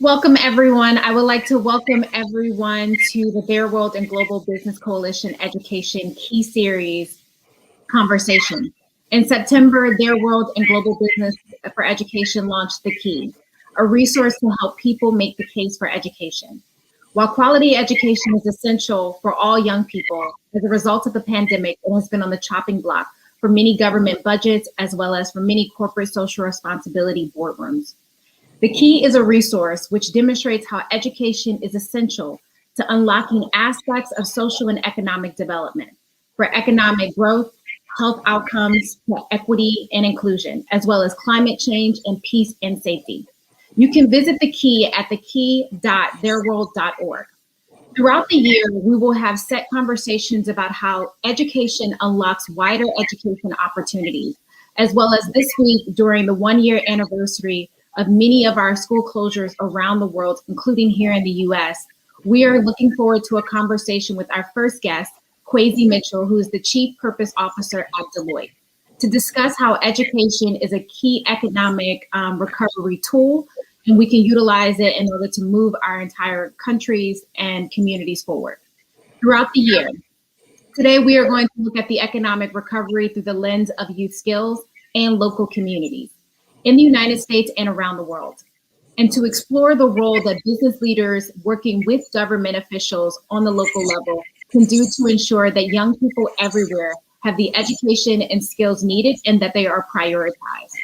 Welcome, everyone. I would like to welcome everyone to the Their World and Global Business Coalition Education Key Series conversation. In September, Their World and Global Business for Education launched The Key, a resource to help people make the case for education. While quality education is essential for all young people, as a result of the pandemic, it has been on the chopping block for many government budgets as well as for many corporate social responsibility boardrooms. The Key is a resource which demonstrates how education is essential to unlocking aspects of social and economic development for economic growth, health outcomes, equity and inclusion, as well as climate change and peace and safety. You can visit The Key at thekey.theirworld.org. Throughout the year, we will have set conversations about how education unlocks wider education opportunities, as well as this week during the 1 year anniversary of many of our school closures around the world, including here in the US. We are looking forward to a conversation with our first guest, Kwesi Mitchell, who is the Chief Purpose Officer at Deloitte, to discuss how education is a key economic recovery tool, and we can utilize it in order to move our entire countries and communities forward. Throughout the year, today we are going to look at the economic recovery through the lens of youth skills and local communities in the United States and around the world, and to explore the role that business leaders working with government officials on the local level can do to ensure that young people everywhere have the education and skills needed and that they are prioritized.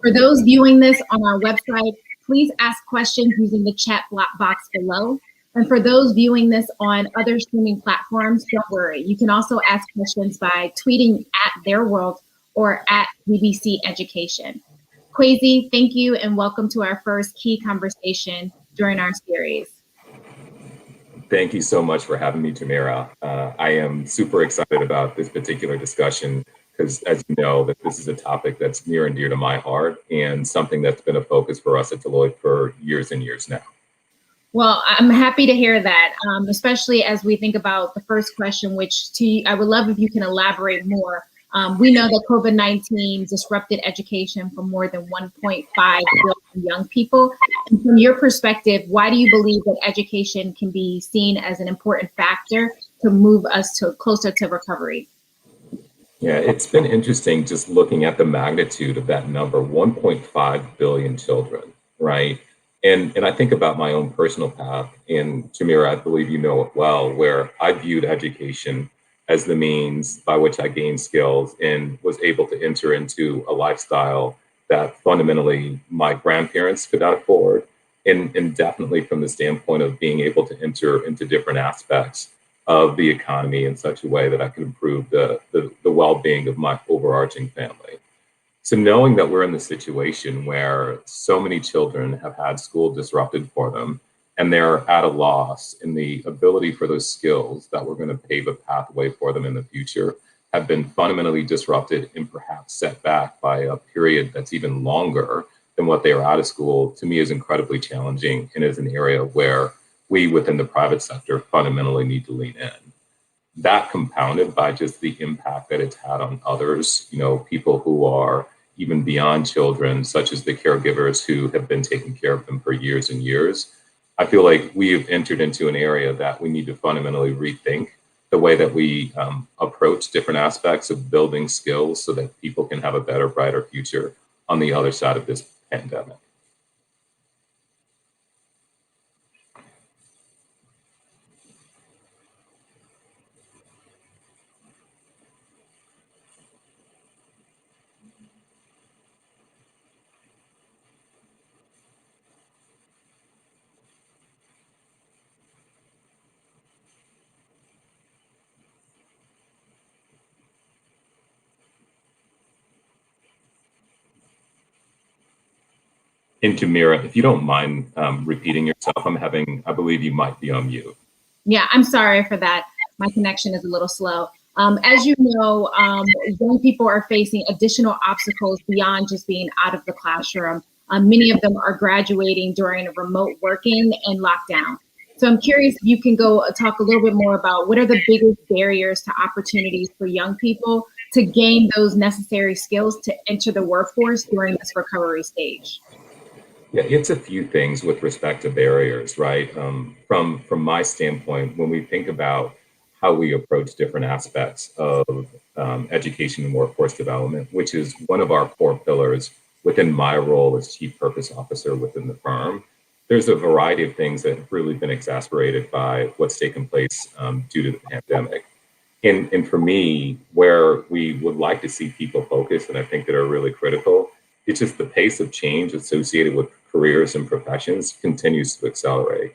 For those viewing this on our website, please ask questions using the chat box below. And for those viewing this on other streaming platforms, don't worry. You can also ask questions by tweeting at Their World or at BBC Education. Kwesi, thank you and welcome to our first key conversation during our series. Thank you so much for having me, Tamara. I am super excited about this particular discussion because, as you know, that this is a topic that's near and dear to my heart and something that's been a focus for us at Deloitte for years and years now. Well, I'm happy to hear that, especially as we think about the first question, which I would love if you can elaborate more. We know that COVID-19 disrupted education for more than 1.5 billion young people. And from your perspective, why do you believe that education can be seen as an important factor to move us closer to recovery? Yeah, it's been interesting just looking at the magnitude of that number, 1.5 billion children, right? And I think about my own personal path, and Tamira, I believe you know it well, where I viewed education as the means by which I gained skills and was able to enter into a lifestyle that fundamentally my grandparents could not afford. And definitely from the standpoint of being able to enter into different aspects of the economy in such a way that I could improve the well-being of my overarching family. So knowing that we're in the situation where so many children have had school disrupted for them, and they're at a loss in the ability for those skills that we're going to pave a pathway for them in the future have been fundamentally disrupted and perhaps set back by a period that's even longer than what they are out of school, to me is incredibly challenging and is an area where we within the private sector fundamentally need to lean in. That compounded by just the impact that it's had on others, people who are even beyond children, such as the caregivers who have been taking care of them for years and years. I feel like we have entered into an area that we need to fundamentally rethink the way that we approach different aspects of building skills so that people can have a better, brighter future on the other side of this pandemic. And Jamira, if you don't mind repeating yourself, I believe you might be on mute. Yeah, I'm sorry for that. My connection is a little slow. As you know, young people are facing additional obstacles beyond just being out of the classroom. Many of them are graduating during remote working and lockdown. So I'm curious if you can go talk a little bit more about what are the biggest barriers to opportunities for young people to gain those necessary skills to enter the workforce during this recovery stage. Yeah, it's a few things with respect to barriers, right? From my standpoint, when we think about how we approach different aspects of education and workforce development, which is one of our core pillars within my role as chief purpose officer within the firm, there's a variety of things that have really been exacerbated by what's taken place due to the pandemic. And for me, where we would like to see people focus, and I think that are really critical, it's just the pace of change associated with careers and professions continues to accelerate.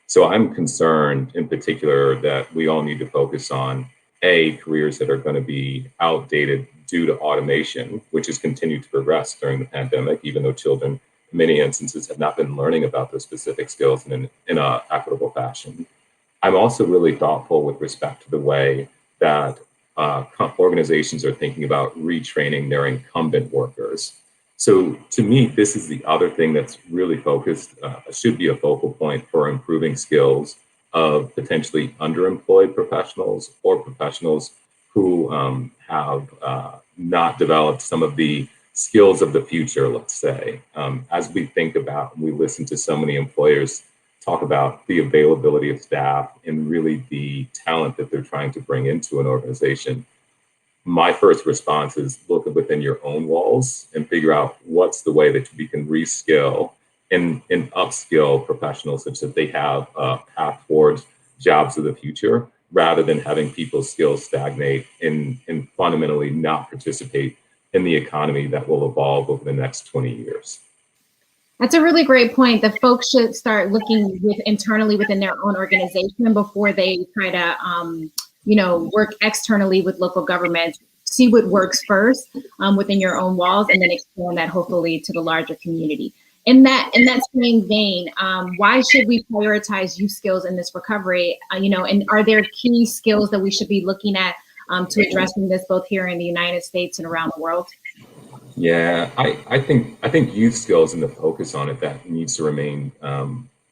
So I'm concerned in particular that we all need to focus on careers that are going to be outdated due to automation, which has continued to progress during the pandemic, even though children in many instances have not been learning about those specific skills in a equitable fashion. I'm also really thoughtful with respect to the way that organizations are thinking about retraining their incumbent workers. So to me, this is the other thing that's really focused, should be a focal point for improving skills of potentially underemployed professionals or professionals who have not developed some of the skills of the future, let's say. As we think about, we listen to so many employers talk about the availability of staff and really the talent that they're trying to bring into an organization. My first response is look within your own walls and figure out what's the way that we can reskill and upskill professionals such that they have a path towards jobs of the future rather than having people's skills stagnate and fundamentally not participate in the economy that will evolve over the next 20 years. That's a really great point. The folks should start looking internally within their own organization before they try to, work externally with local governments. See what works first within your own walls, and then expand that hopefully to the larger community. In that same vein, why should we prioritize youth skills in this recovery? And are there key skills that we should be looking at to addressing this both here in the United States and around the world? Yeah, I think youth skills and the focus on it that needs to remain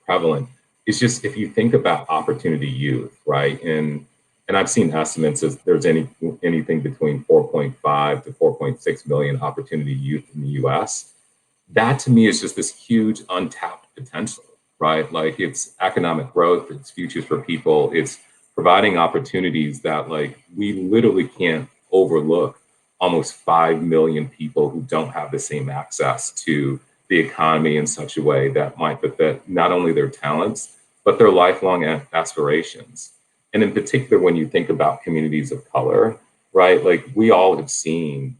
prevalent. It's just if you think about opportunity youth, right? And I've seen estimates as there's anything between 4.5 to 4.6 million opportunity youth in the U.S. That to me is just this huge untapped potential, right? Like it's economic growth, it's futures for people, it's providing opportunities that like we literally can't overlook almost 5 million people who don't have the same access to the economy in such a way that might befit not only their talents, but their lifelong aspirations. And in particular, when you think about communities of color, right? Like we all have seen,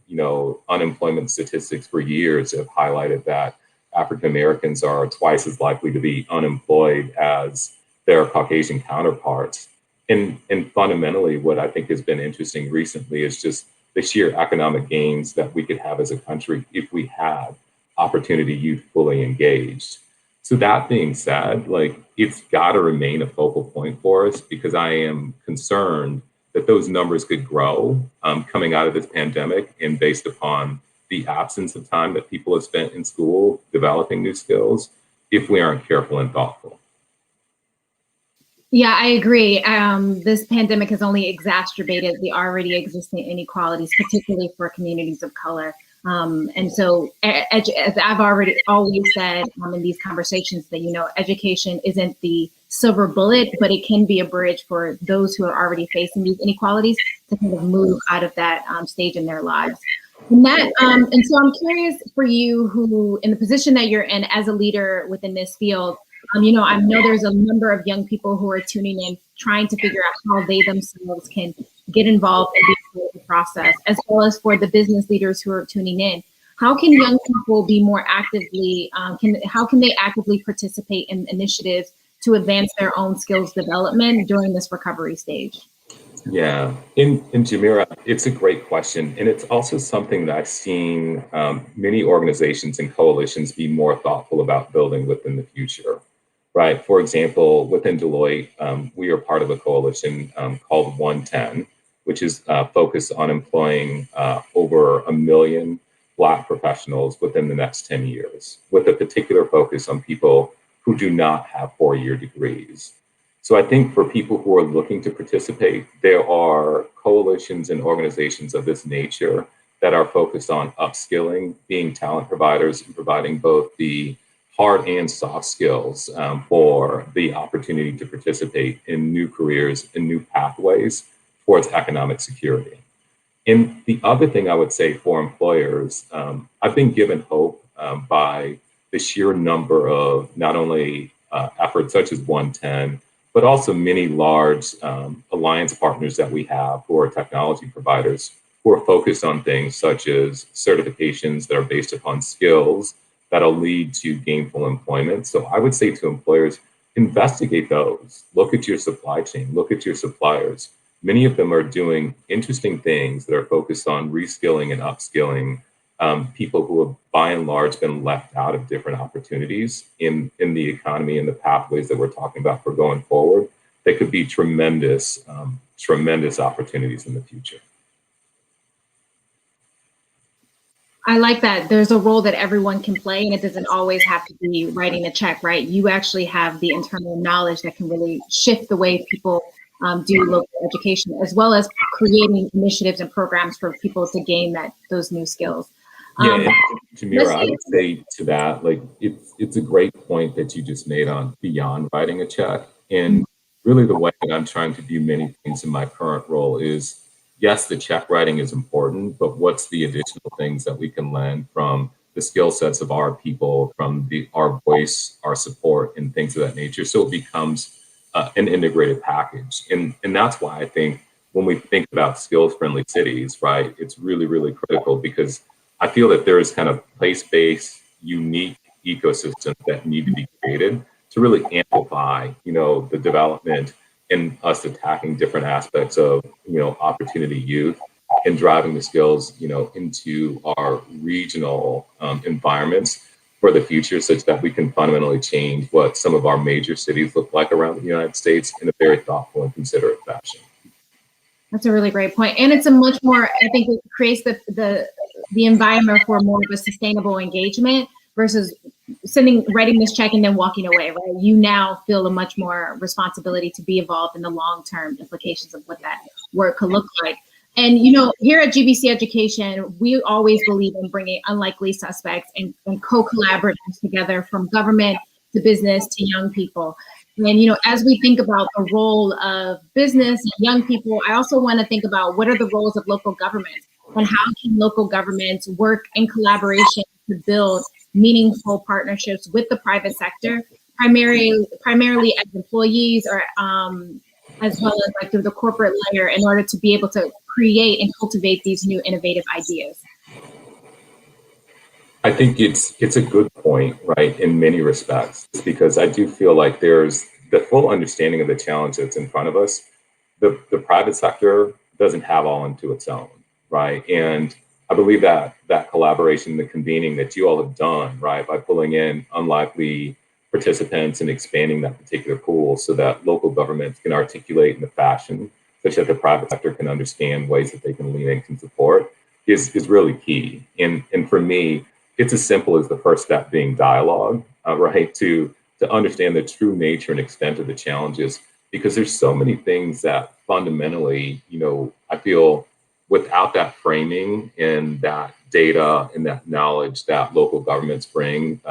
unemployment statistics for years have highlighted that African Americans are twice as likely to be unemployed as their Caucasian counterparts. And fundamentally, what I think has been interesting recently is just the sheer economic gains that we could have as a country if we had opportunity youth fully engaged. So that being said, like it's got to remain a focal point for us because I am concerned that those numbers could grow coming out of this pandemic and based upon the absence of time that people have spent in school developing new skills if we aren't careful and thoughtful. Yeah, I agree. This pandemic has only exacerbated the already existing inequalities, particularly for communities of color. And so, as I've already always said in these conversations, that education isn't the silver bullet, but it can be a bridge for those who are already facing these inequalities to kind of move out of that stage in their lives. And so, I'm curious for you, who in the position that you're in as a leader within this field. I know there's a number of young people who are tuning in, trying to figure out how they themselves can get involved in the process, as well as for the business leaders who are tuning in. How can young people be more actively, how can they actively participate in initiatives to advance their own skills development during this recovery stage? Yeah, in Jamira, it's a great question, and it's also something that I've seen many organizations and coalitions be more thoughtful about building within the future. Right. For example, within Deloitte, we are part of a coalition called 110, which is focused on employing over 1 million Black professionals within the next 10 years, with a particular focus on people who do not have 4-year degrees. So I think for people who are looking to participate, there are coalitions and organizations of this nature that are focused on upskilling, being talent providers, and providing both the hard and soft skills for the opportunity to participate in new careers and new pathways towards economic security. And the other thing I would say for employers, I've been given hope by the sheer number of not only efforts such as 110, but also many large alliance partners that we have who are technology providers who are focused on things such as certifications that are based upon skills that'll lead to gainful employment. So I would say to employers, investigate those. Look at your supply chain, look at your suppliers. Many of them are doing interesting things that are focused on reskilling and upskilling people who have by and large been left out of different opportunities in the economy and the pathways that we're talking about for going forward. They could be tremendous, tremendous opportunities in the future. I like that. There's a role that everyone can play, and it doesn't always have to be writing a check, right? You actually have the internal knowledge that can really shift the way people do local education, as well as creating initiatives and programs for people to gain those new skills. Yeah, and Jamira, I would say to that, like it's a great point that you just made on beyond writing a check. And really the way that I'm trying to do many things in my current role is, yes, the check writing is important, but what's the additional things that we can learn from the skill sets of our people, from our voice, our support, and things of that nature. So it becomes an integrated package. And that's why I think when we think about skills friendly cities, right, it's really, really critical because I feel that there is kind of place-based, unique ecosystems that need to be created to really amplify, the development and us attacking different aspects of, opportunity youth and driving the skills, into our regional environments for the future, such that we can fundamentally change what some of our major cities look like around the United States in a very thoughtful and considerate fashion. That's a really great point. And it's a much more, I think it creates the environment for more of a sustainable engagement versus writing this check and then walking away, right? You now feel a much more responsibility to be involved in the long-term implications of what that work could look like. And, here at GBC Education, we always believe in bringing unlikely suspects and co-collaborators together, from government to business to young people. And, as we think about the role of business and young people, I also want to think about what are the roles of local governments and how can local governments work in collaboration to build meaningful partnerships with the private sector, primarily as employees or as well as like through the corporate layer, in order to be able to create and cultivate these new innovative ideas. I think it's a good point, right, in many respects, because I do feel like there's the full understanding of the challenge that's in front of us. The private sector doesn't have all into its own, right? And I believe that collaboration, the convening that you all have done, right, by pulling in unlikely participants and expanding that particular pool so that local governments can articulate in the fashion such that the private sector can understand ways that they can lean in and support is really key. And for me, it's as simple as the first step being dialogue, right? To understand the true nature and extent of the challenges, because there's so many things that fundamentally, I feel without that framing and that data and that knowledge that local governments brings,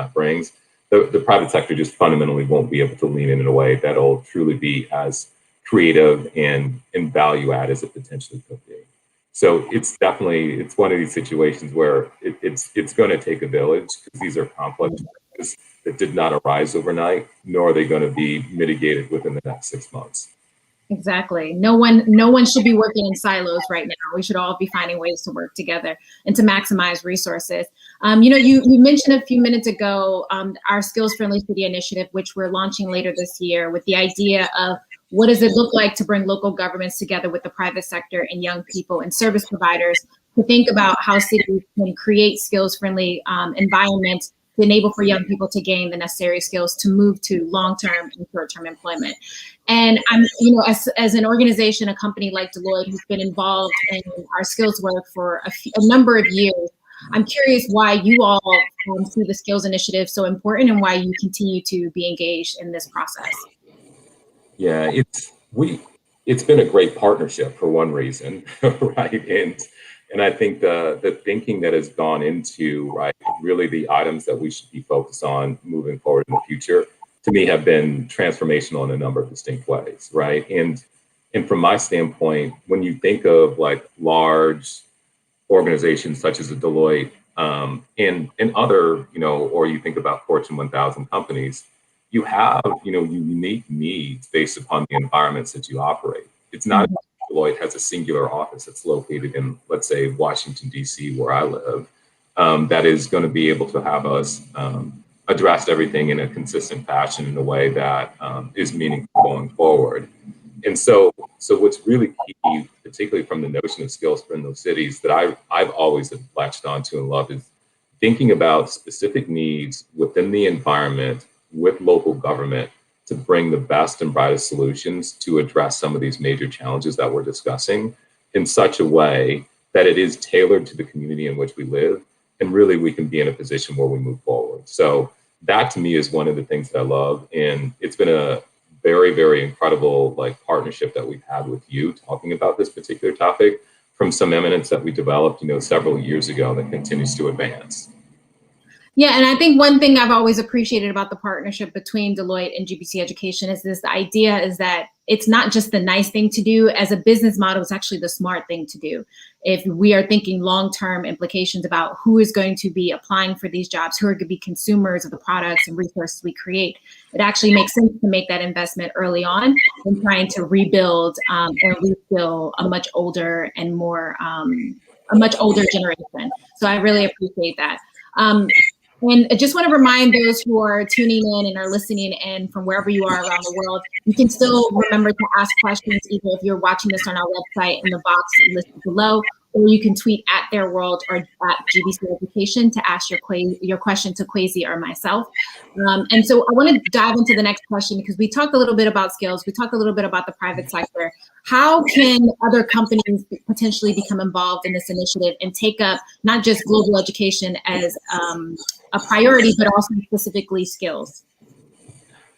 the private sector just fundamentally won't be able to lean in a way that'll truly be as creative and value add as it potentially could be. So it's one of these situations where it's going to take a village, because these are complex challenges that did not arise overnight, nor are they going to be mitigated within the next 6 months. Exactly. No one should be working in silos right now. We should all be finding ways to work together and to maximize resources. You mentioned a few minutes ago our Skills Friendly City initiative, which we're launching later this year, with the idea of what does it look like to bring local governments together with the private sector and young people and service providers to think about how cities can create skills-friendly environments to enable for young people to gain the necessary skills to move to long-term and short-term employment. And I'm, as an organization, a company like Deloitte, who's been involved in our skills work for a number of years, I'm curious why you all see the skills initiative so important and why you continue to be engaged in this process. Yeah, it's been a great partnership for one reason, right? And I think the thinking that has gone into, right, really the items that we should be focused on moving forward in the future, to me, have been transformational in a number of distinct ways, right? And from my standpoint, when you think of like large organizations such as a Deloitte, and other, or you think about Fortune 1000 companies, you have, unique needs based upon the environments that you operate. It's not Mhm. Deloitte has a singular office that's located in, let's say, Washington, D.C., where I live, that is going to be able to have us address everything in a consistent fashion in a way that is meaningful going forward. And so what's really key, particularly from the notion of skills for those cities, that I've always latched onto and loved is thinking about specific needs within the environment with local government to bring the best and brightest solutions to address some of these major challenges that we're discussing in such a way that it is tailored to the community in which we live. And really, we can be in a position where we move forward. So that to me is one of the things that I love. And it's been a very, very incredible like partnership that we've had with you talking about this particular topic from some eminence that we developed, several years ago that continues to advance. Yeah, and I think one thing I've always appreciated about the partnership between Deloitte and GBC Education is this idea is that it's not just the nice thing to do as a business model, it's actually the smart thing to do. If we are thinking long-term implications about who is going to be applying for these jobs, who are going to be consumers of the products and resources we create, it actually makes sense to make that investment early on than trying to rebuild or refill a much older and more, a much older generation. So I really appreciate that. Um, and I just want to remind those who are tuning in and are listening in from wherever you are around the world, you can still remember to ask questions, either if you're watching this on our website in the box listed below, or you can tweet at Their World or at GBC Education to ask your question to Kwesi or myself. And so I want to dive into the next question because we talked a little bit about skills. We talked a little bit about the private sector. How can other companies potentially become involved in this initiative and take up not just global education as a priority, but also specifically skills?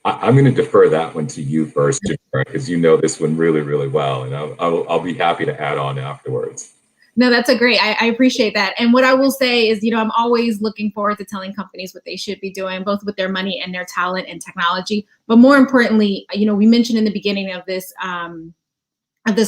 I'm going to defer that one to you first, because you know this one really, really well, and I'll be happy to add on afterwards. No, that's a great. I appreciate that. And what I will say is, I'm always looking forward to telling companies what they should be doing, both with their money and their talent and technology. But more importantly, we mentioned in the beginning of this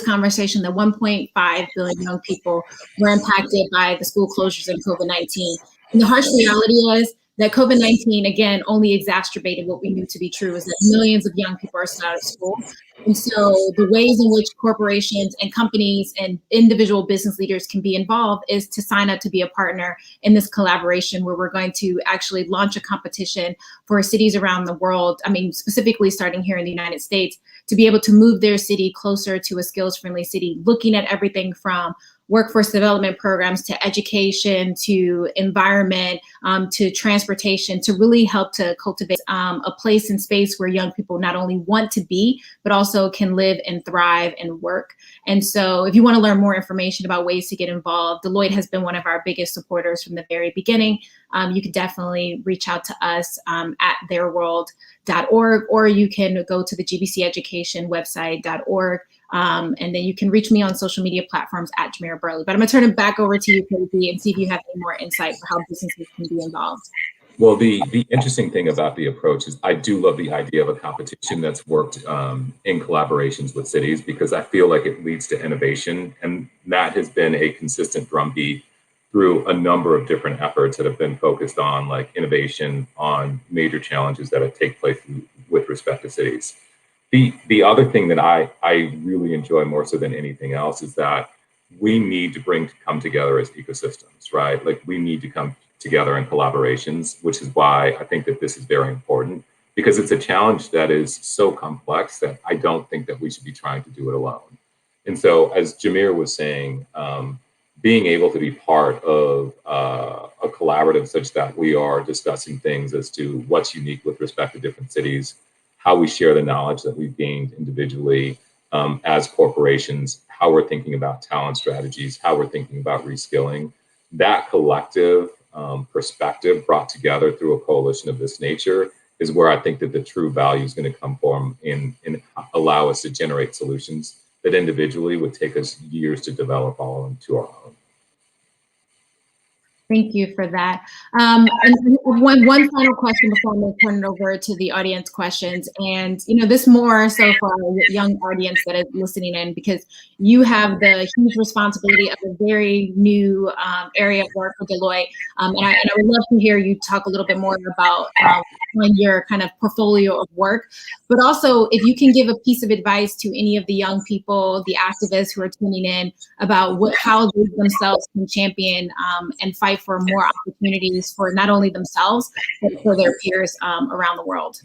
conversation that 1.5 billion young people were impacted by the school closures and COVID-19. And the harsh reality is that COVID-19, again, only exacerbated what we knew to be true, is that millions of young people are still out of school. And so the ways in which corporations and companies and individual business leaders can be involved is to sign up to be a partner in this collaboration, where we're going to actually launch a competition for cities around the world. I mean, specifically starting here in the United States, to be able to move their city closer to a skills-friendly city, looking at everything from workforce development programs to education to environment to transportation, to really help to cultivate a place and space where young people not only want to be, but also can live and thrive and work. And so if you want to learn more information about ways to get involved, Deloitte has been one of our biggest supporters from the very beginning. You can definitely reach out to us at theirworld.org, or you can go to the GBC Education website.org. And then you can reach me on social media platforms at Jamira Burley. But I'm going to turn it back over to you, Kwesi, and see if you have any more insight for how businesses can be involved. Well, the interesting thing about the approach is I do love the idea of a competition that's worked in collaborations with cities, because I feel like it leads to innovation. And that has been a consistent drumbeat through a number of different efforts that have been focused on like innovation on major challenges that take place with respect to cities. The other thing that I really enjoy more so than anything else is that we need to come together as ecosystems, right? Like we need to come together in collaborations, which is why I think that this is very important, because it's a challenge that is so complex that I don't think that we should be trying to do it alone. And so, as Jamir was saying, being able to be part of a collaborative such that we are discussing things as to what's unique with respect to different cities, how we share the knowledge that we've gained individually as corporations, how we're thinking about talent strategies, how we're thinking about reskilling, that collective perspective brought together through a coalition of this nature is where I think that the true value is going to come from and allow us to generate solutions that individually would take us years to develop all into our own. Thank you for that. And one final question before I turn it over to the audience questions. And, this more so for our young audience that is listening in, because you have the huge responsibility of a very new area of work for Deloitte. And I would love to hear you talk a little bit more about on your kind of portfolio of work, but also if you can give a piece of advice to any of the young people, the activists who are tuning in, about how they themselves can champion and fight for more opportunities for not only themselves, but for their peers around the world.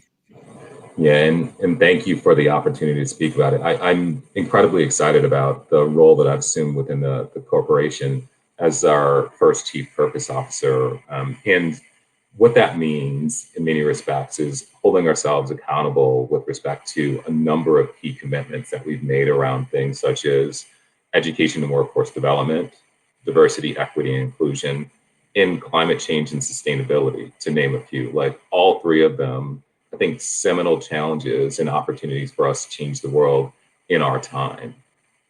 Yeah, and thank you for the opportunity to speak about it. I'm incredibly excited about the role that I've assumed within the corporation as our first chief purpose officer. And what that means in many respects is holding ourselves accountable with respect to a number of key commitments that we've made around things such as education and workforce development, diversity, equity, and inclusion, in climate change and sustainability, to name a few. Like all three of them, I think, seminal challenges and opportunities for us to change the world in our time.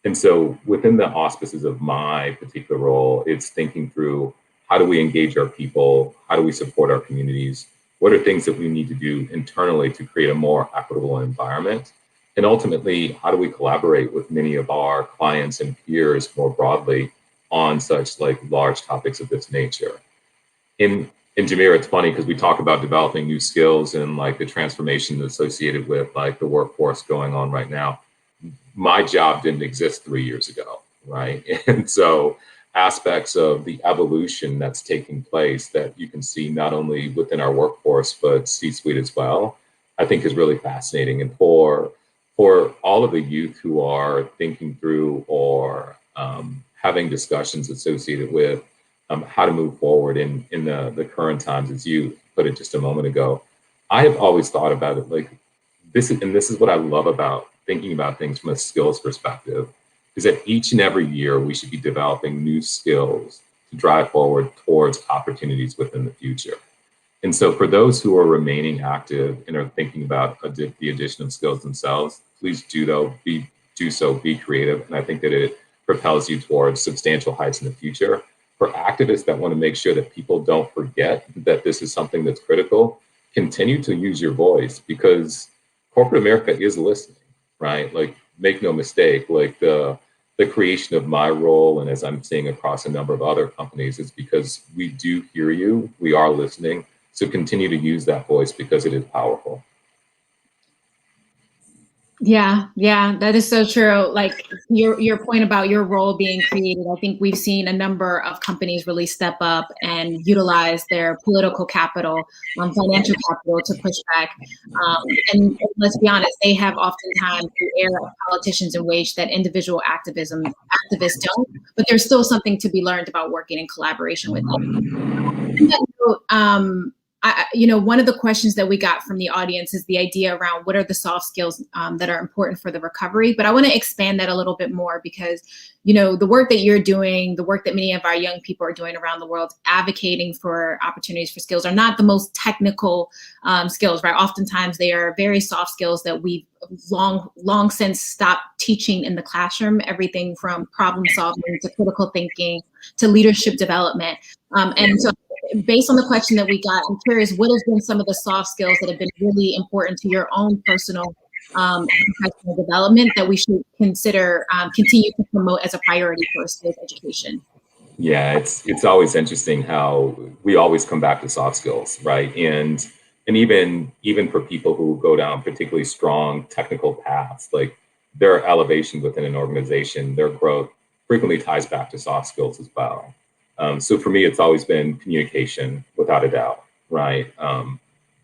And so within the auspices of my particular role, it's thinking through, how do we engage our people? How do we support our communities? What are things that we need to do internally to create a more equitable environment? And ultimately, how do we collaborate with many of our clients and peers more broadly on such like large topics of this nature? In Jameer, it's funny because we talk about developing new skills and like the transformation associated with like the workforce going on right now. My job didn't exist 3 years ago, right? And so aspects of the evolution that's taking place that you can see not only within our workforce, but C-suite as well, I think is really fascinating. And for all of the youth who are thinking through or having discussions associated with how to move forward in the current times, as you put it just a moment ago, I have always thought about it like this is what I love about thinking about things from a skills perspective, is that each and every year we should be developing new skills to drive forward towards opportunities within the future. And so for those who are remaining active and are thinking about the addition of skills themselves, please do so, be creative. And I think that it propels you towards substantial heights in the future. For activists that want to make sure that people don't forget that this is something that's critical, continue to use your voice, because corporate America is listening, right? Like, make no mistake, like the creation of my role, and as I'm seeing across a number of other companies, is because we do hear you, we are listening. So continue to use that voice because it is powerful. Yeah, that is so true. Like your point about your role being created, I think we've seen a number of companies really step up and utilize their political capital, financial capital to push back. And let's be honest, they have oftentimes the air of politicians in ways that individual activists don't. But there's still something to be learned about working in collaboration with them. On that note, one of the questions that we got from the audience is the idea around what are the soft skills that are important for the recovery. But I want to expand that a little bit more because, the work that you're doing, the work that many of our young people are doing around the world, advocating for opportunities for skills, are not the most technical skills, right? Oftentimes they are very soft skills that we've long since stopped teaching in the classroom, everything from problem solving to critical thinking to leadership development. And so based on the question that we got, I'm curious, what has been some of the soft skills that have been really important to your own personal professional development that we should consider continue to promote as a priority for skills education? Yeah, it's always interesting how we always come back to soft skills, right? And even for people who go down particularly strong technical paths, like their elevation within an organization, their growth frequently ties back to soft skills as well. So for me, it's always been communication, without a doubt, right?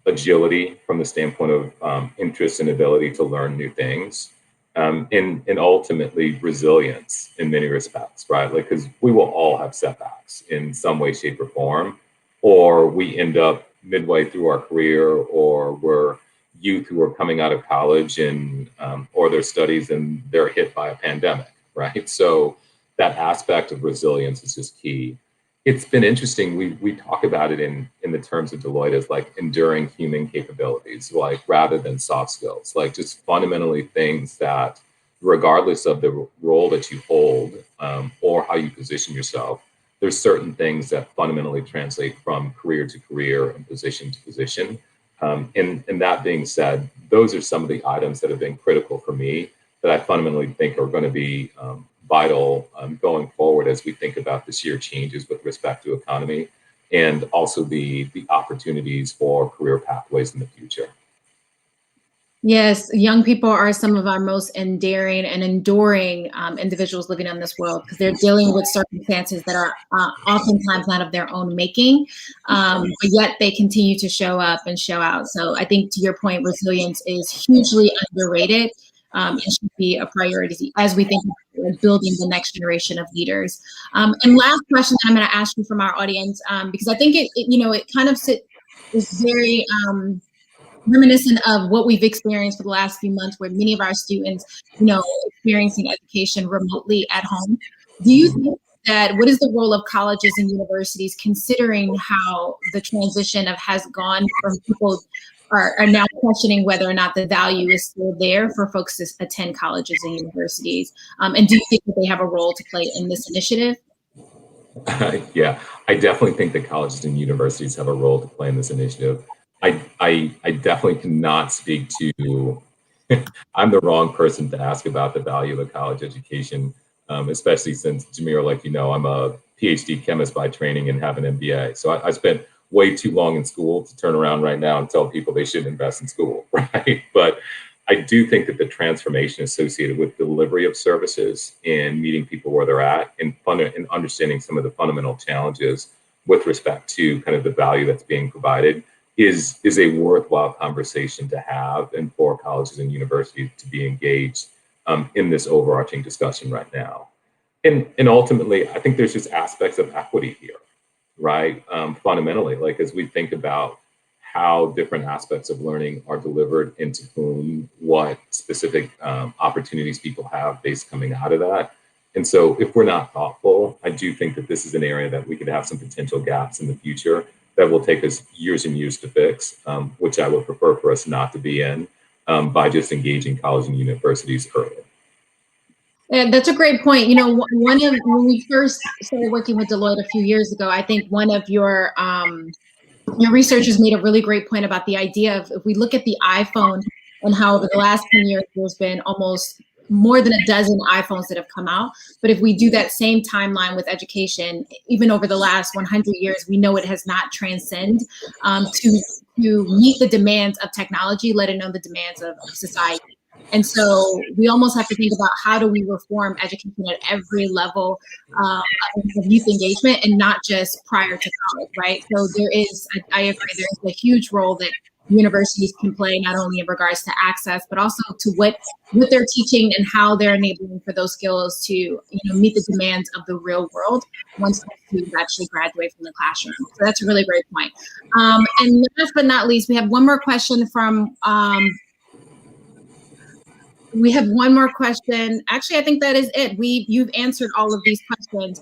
Agility from the standpoint of interest and ability to learn new things, and ultimately resilience in many respects, right? Like, because we will all have setbacks in some way, shape, or form, or we end up midway through our career, or we're youth who are coming out of college and or their studies and they're hit by a pandemic, right? So that aspect of resilience is just key. It's been interesting. We talk about it in the terms of Deloitte as like enduring human capabilities, like rather than soft skills, like just fundamentally things that, regardless of the role that you hold or how you position yourself, there's certain things that fundamentally translate from career to career and position to position. And that being said, those are some of the items that have been critical for me that I fundamentally think are going to be vital going forward as we think about this year changes with respect to economy and also the opportunities for career pathways in the future. Yes, young people are some of our most endearing and enduring individuals living on this world because they're dealing with circumstances that are oftentimes not of their own making, but yet they continue to show up and show out. So I think to your point, resilience is hugely underrated and should be a priority as we think about building the next generation of leaders. And last question that I'm going to ask you from our audience, because I think it kind of is very reminiscent of what we've experienced for the last few months, where many of our students, experiencing education remotely at home. Do you think that what is the role of colleges and universities, considering how the transition has gone from people are now questioning whether or not the value is still there for folks to attend colleges and universities? And do you think that they have a role to play in this initiative? Yeah, I definitely think that colleges and universities have a role to play in this initiative. I definitely cannot speak to, I'm the wrong person to ask about the value of a college education, especially since, Jamir, like you know, I'm a PhD chemist by training and have an MBA. So I spent way too long in school to turn around right now and tell people they shouldn't invest in school, right? But I do think that the transformation associated with delivery of services and meeting people where they're at and understanding some of the fundamental challenges with respect to kind of the value that's being provided is a worthwhile conversation to have and for colleges and universities to be engaged in this overarching discussion right now. And ultimately, I think there's just aspects of equity here, right? Fundamentally, like as we think about how different aspects of learning are delivered into whom, what specific opportunities people have based coming out of that. And so if we're not thoughtful, I do think that this is an area that we could have some potential gaps in the future that will take us years and years to fix, which I would prefer for us not to be in by just engaging colleges and universities early. Yeah, that's a great point. When we first started working with Deloitte a few years ago, I think one of your researchers made a really great point about the idea of if we look at the iPhone and how over the last 10 years, there's been almost more than a dozen iPhones that have come out. But if we do that same timeline with education, even over the last 100 years, we know it has not transcended to meet the demands of technology, let alone the demands of society. And so we almost have to think about how do we reform education at every level of youth engagement and not just prior to college, right? So I agree, there's a huge role that universities can play, not only in regards to access, but also to what they're teaching and how they're enabling for those skills to meet the demands of the real world once students actually graduate from the classroom. So that's a really great point. And last but not least, we have one more question from Actually, I think that is it. You've answered all of these questions.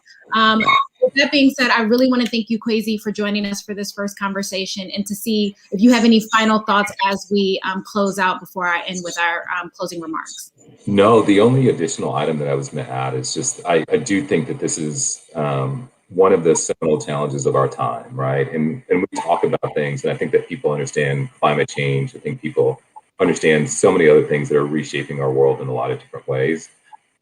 With that being said, I really want to thank you, Kwesi, for joining us for this first conversation and to see if you have any final thoughts as we close out before I end with our closing remarks. No, the only additional item that I was going to add is just I do think that this is one of the seminal challenges of our time, right? And we talk about things, and I think that people understand climate change. I think people understand so many other things that are reshaping our world in a lot of different ways.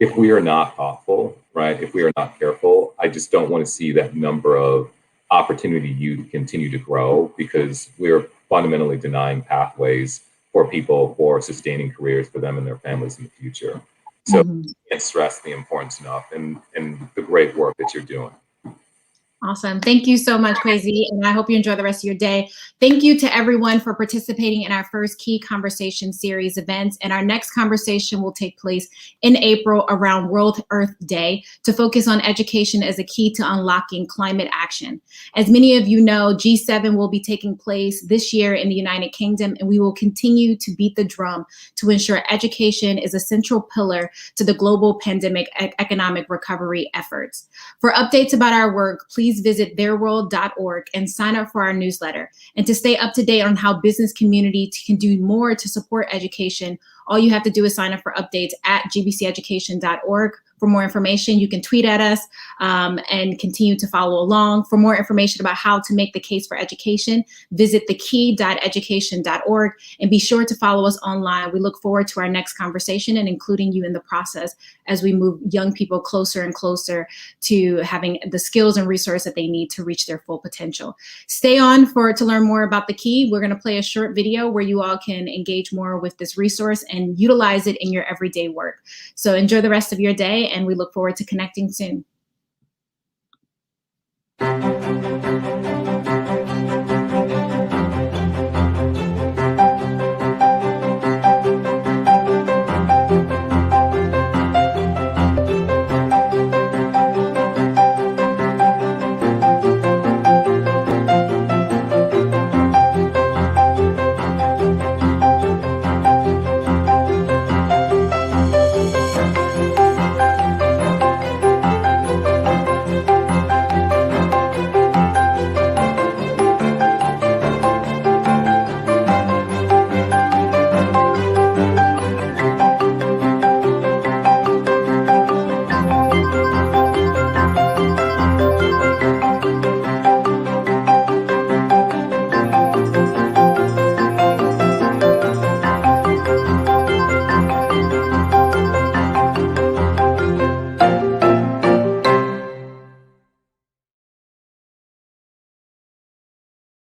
If we are not thoughtful, right, if we are not careful, I just don't want to see that number of opportunity youth continue to grow because we're fundamentally denying pathways for people for sustaining careers for them and their families in the future. So I can't stress the importance enough and the great work that you're doing. Awesome. Thank you so much, Kwesi, and I hope you enjoy the rest of your day. Thank you to everyone for participating in our first Key Conversation Series events. And our next conversation will take place in April around World Earth Day to focus on education as a key to unlocking climate action. As many of you know, G7 will be taking place this year in the United Kingdom, and we will continue to beat the drum to ensure education is a central pillar to the global pandemic economic recovery efforts. For updates about our work, please visit theirworld.org and sign up for our newsletter. And to stay up to date on how business community can do more to support education, all you have to do is sign up for updates at gbceducation.org for more information. You can tweet at us and continue to follow along. For more information about how to make the case for education, visit thekey.education.org and be sure to follow us online. We look forward to our next conversation and including you in the process as we move young people closer and closer to having the skills and resources that they need to reach their full potential. Stay on to learn more about the Key. We're going to play a short video where you all can engage more with this resource and utilize it in your everyday work. So enjoy the rest of your day, and we look forward to connecting soon.